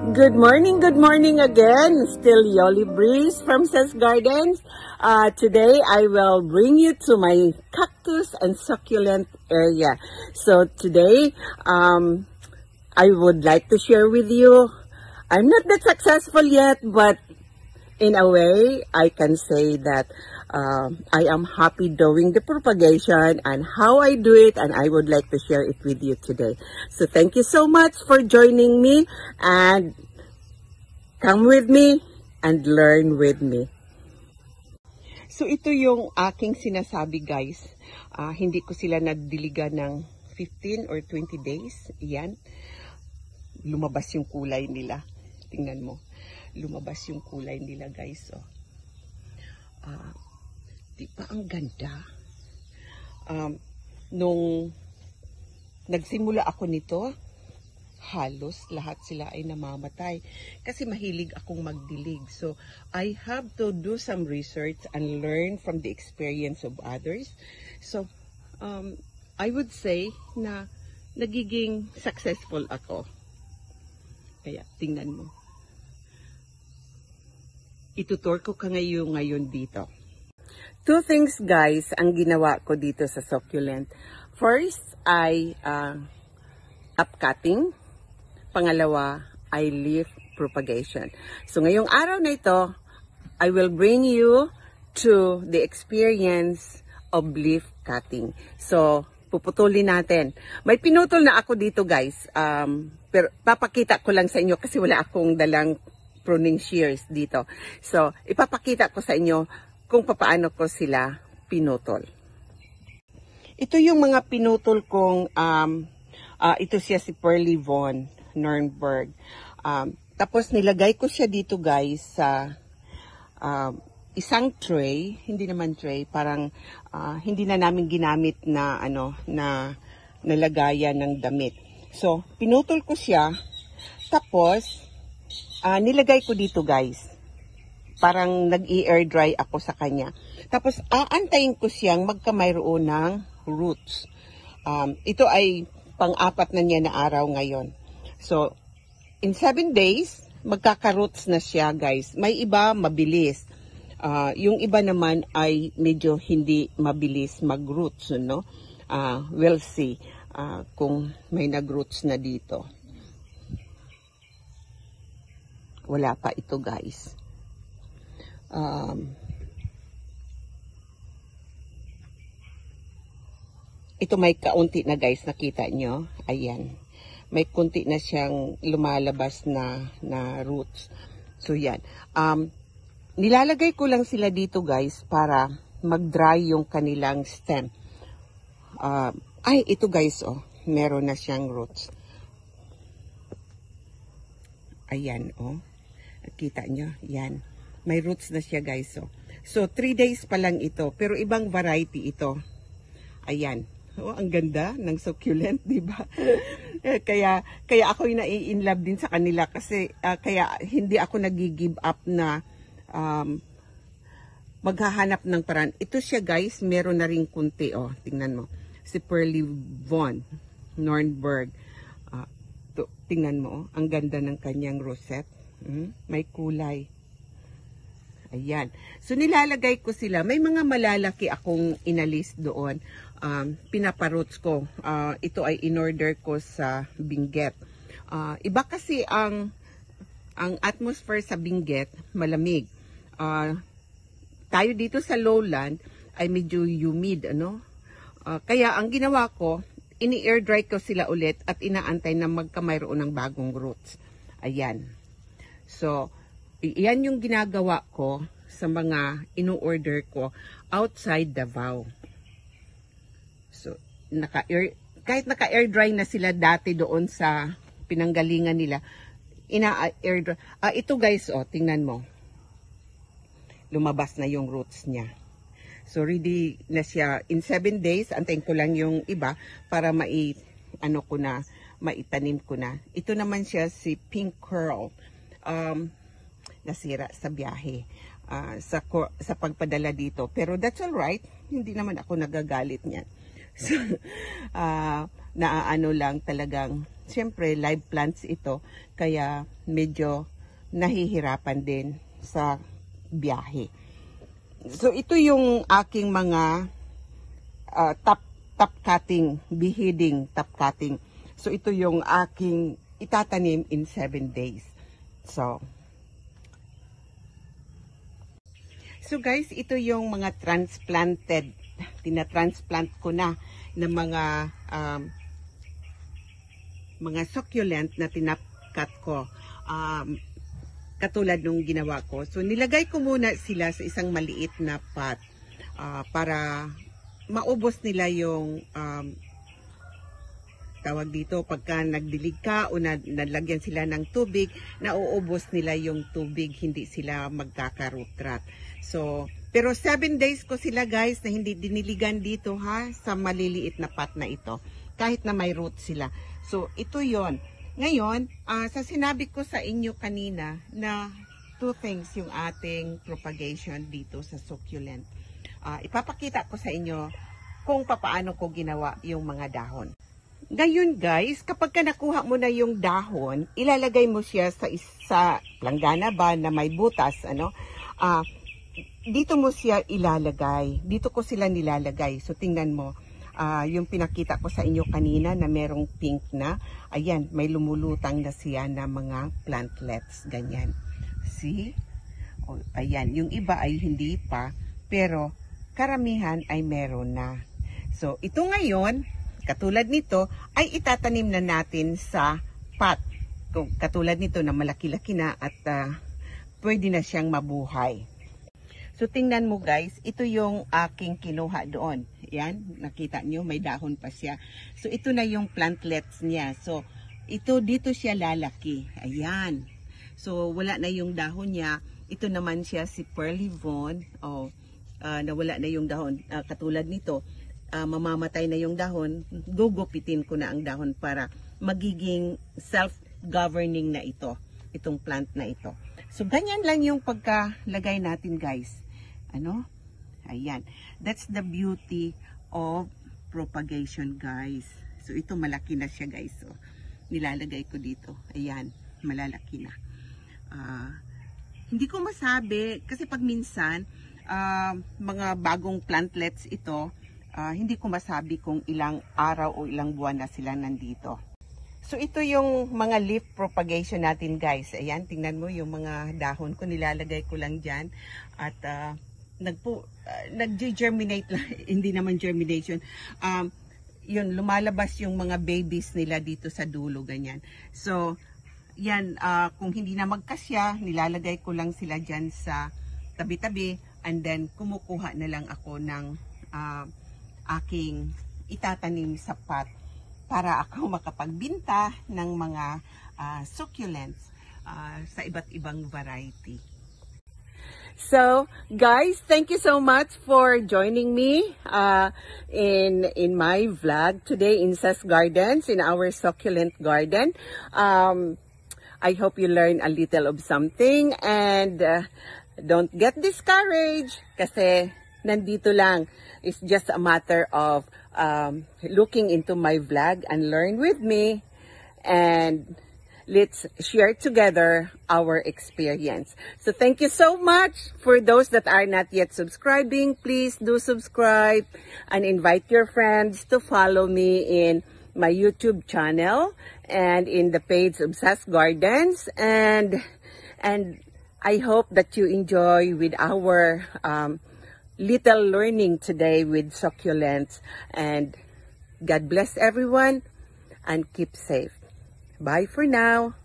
Good morning again. Still Yoli Breeze from Ses Gardens. Today I will bring you to my cactus and succulent area. So today I would like to share with you. I'm not that successful yet, but in a way I can say that I am happy doing the propagation and how I do it, and I would like to share it with you today. So thank you so much for joining me, and come with me and learn with me. So ito yung aking sinasabi, guys. Hindi ko sila nadiligan ng 15 or 20 days. Yan. Lumabas yung kulay nila. Tingnan mo. Lumabas yung kulay nila, guys. Oh. Di ba ang ganda? Nung nagsimula ako nito, halos lahat sila ay namamatay kasi mahilig akong magdilig. So I have to do some research and learn from the experience of others. So I would say na nagiging successful ako. Kaya tingnan mo. Itutur ko ka ngayon dito. Two things, guys, ang ginawa ko dito sa succulent. First ay upcutting. Pangalawa ay leaf propagation. So ngayong araw na ito, I will bring you to the experience of leaf cutting. So puputulin natin. May pinutol na ako dito, guys. Pero papakita ko lang sa inyo kasi wala akong dalang pruning shears dito. So ipapakita ko sa inyo kung paano ko sila pinutol. Ito yung mga pinutol kong, ito siya si Pearly Von Nurnberg. Tapos nilagay ko siya dito, guys, sa isang tray, hindi naman tray, parang hindi na namin ginamit na na nalagayan ng damit. So pinutol ko siya, tapos nilagay ko dito, guys. Parang nag-i-air dry ako sa kanya. Tapos aantayin ko siyang magkamayroon ng roots. Ito ay pang-apat na niya na araw ngayon. So in 7 days, magkaka-roots na siya, guys. May iba mabilis. Yung iba naman ay medyo hindi mabilis mag-roots, no? We'll see kung may nag-roots na dito. Wala pa ito, guys. Ito may kaunti na, guys, nakita nyo. Ayan. May kunti na siyang lumalabas na roots. So yan. Nilalagay ko lang sila dito, guys, para mag-dry yung kanilang stem. Ay, ito, guys, oh. Meron na siyang roots. Ayan, oh. Nakita nyo? Yan. May roots na siya, guys. So 3 days pa lang ito. Pero ibang variety ito. Ayan. Oh, ang ganda ng succulent, di ba? kaya ako nai-inlove din sa kanila kasi kaya hindi ako nag-give up na maghahanap ng paraan. Ito siya, guys, meron na ring kunti, oh. Tingnan mo. Si Pearly Von Nurnberg. Tingnan mo, oh. Ang ganda ng kanyang rosette. May kulay. Ayan. So nilalagay ko sila. May mga malalaki akong inalis doon. Pinaparoots ko. Ito ay in-order ko sa Benguet. Iba kasi ang atmosphere sa Benguet, malamig. Tayo dito sa lowland ay medyo humid, ano? Kaya ang ginawa ko, ini-air dry ko sila ulit at inaantay na magkamayroon ng bagong roots. Ayan. So yan yung ginagawa ko sa mga ino-order ko outside Davao. So, kahit naka-air dry na sila dati doon sa pinanggalingan nila, ina-air dry. Ito, guys, oh, tingnan mo. Lumabas na yung roots niya. So, ready na siya. In 7 days, antayin ko lang yung iba para maitanim ko na. Ito naman siya si Pink Curl. Nasira sa biyahe, sa pagpadala dito. Pero that's all right. Hindi naman ako nagagalit niyan. So, naaano lang talagang siyempre live plants ito, kaya medyo nahihirapan din sa biyahe. So ito yung aking mga top cutting, beheading top cutting. So ito yung aking itatanim in 7 days. So guys, ito yung mga transplanted, tinatransplant ko na ng mga succulent na tinapkat ko. Katulad nung ginawa ko. So nilagay ko muna sila sa isang maliit na pot para maubos nila yung tawag dito, pagka nagdilig ka o nalagyan sila ng tubig, nauubos nila yung tubig, hindi sila magkaka-root rot. So, pero 7 days ko sila guys na hindi diniligan dito ha, sa maliliit na pot na ito, kahit na may root sila. So, ito yon. Ngayon, sa sinabi ko sa inyo kanina na 2 things yung ating propagation dito sa succulent. Ipapakita ko sa inyo kung papaano ko ginawa yung mga dahon. Ngayon guys, kapag ka nakuha mo na yung dahon, ilalagay mo siya sa planggana ba na may butas, dito mo siya ilalagay. Dito ko sila nilalagay. So tingnan mo, yung pinakita ko sa inyo kanina na merong pink na, ayan, may lumulutang na siya na mga plantlets, ganyan. See? O, ayan, yung iba ay hindi pa, pero karamihan ay meron na. So ito ngayon, katulad nito, ay itatanim na natin sa pot. Katulad nito na malaki-laki na at pwede na siyang mabuhay. So tingnan mo guys, ito yung aking kinuha doon. Yan, nakita nyo, may dahon pa siya. So ito na yung plantlets niya. So ito dito siya lalaki. Ayan. So wala na yung dahon niya. Ito naman siya si Pearly Vaughan. Nawala na yung dahon. Katulad nito. Mamamatay na yung dahon, gugupitin ko na ang dahon para magiging self-governing na ito, itong plant na ito. So, ganyan lang yung pagkalagay natin guys. Ayan. That's the beauty of propagation guys. So, ito malaki na siya guys. So, nilalagay ko dito. Ayan, malalaki na. Hindi ko masabi, kasi pag minsan, mga bagong plantlets ito, hindi ko masabi kung ilang araw o ilang buwan na sila nandito. So ito yung mga leaf propagation natin guys. Ayan, tingnan mo yung mga dahon ko, nilalagay ko lang dyan. At nag-germinate lang, hindi naman germination. Yun, lumalabas yung mga babies nila dito sa dulo, ganyan. So, yan, kung hindi na magkasya, nilalagay ko lang sila dyan sa tabi-tabi. And then, kumukuha na lang ako ng aking itatanim sa pot para ako makapagbinta ng mga succulents sa iba't ibang variety. So, guys, thank you so much for joining me in my vlog today in Sas Gardens, in our succulent garden. I hope you learn a little of something and don't get discouraged kasi nandito lang. It's just a matter of looking into my vlog and learn with me, and let's share together our experience. So thank you so much. For those that are not yet subscribing, please do subscribe and invite your friends to follow me in my YouTube channel and in the page of Sas Gardens, and I hope that you enjoy with our little learning today with succulents, and God bless everyone and keep safe. Bye for now.